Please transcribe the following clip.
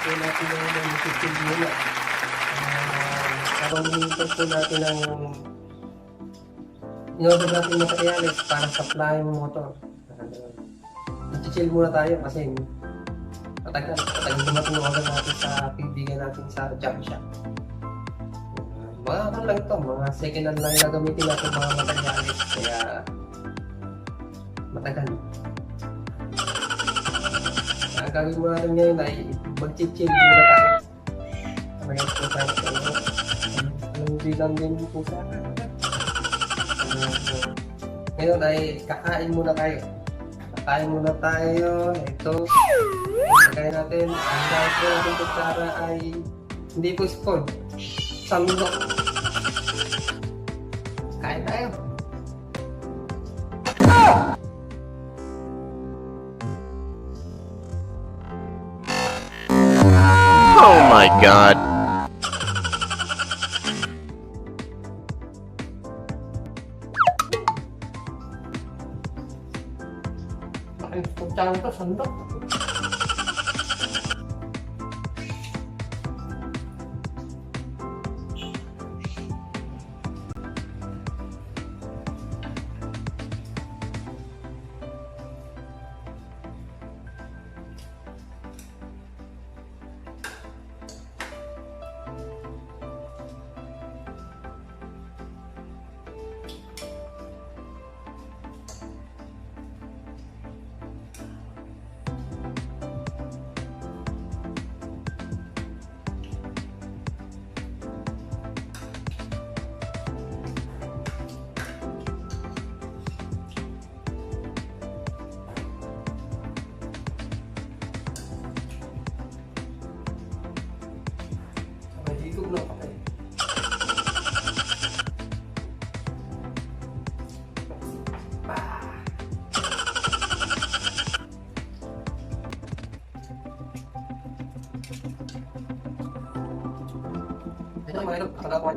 po natin ng matitig muna. Habang hinihintay po natin ng in-order natin materials para supply ng motor. I-chill muna tayo kasi matagal dumating yung order natin sa kaibigan natin sa jump shop. Mga ano lang ito, mga second hand lang yung gagamitin natin mga materials, kaya matagal. Ang gagawin mo natin ngayon ay mag-chill muna tayo. Ngayon po tayo ito. Anong bilang din po sa akin. Ngayon ay kakain muna tayo. Kakain muna tayo. Ito. Kakain natin. Ang gagawin po natin kutsara ay hindi po spoon. Sandok. Kain tayo. Oh my God. Makin kutsara ito, sandok. Higog lang pa kayo. Ito yung mga ito, nakagawa.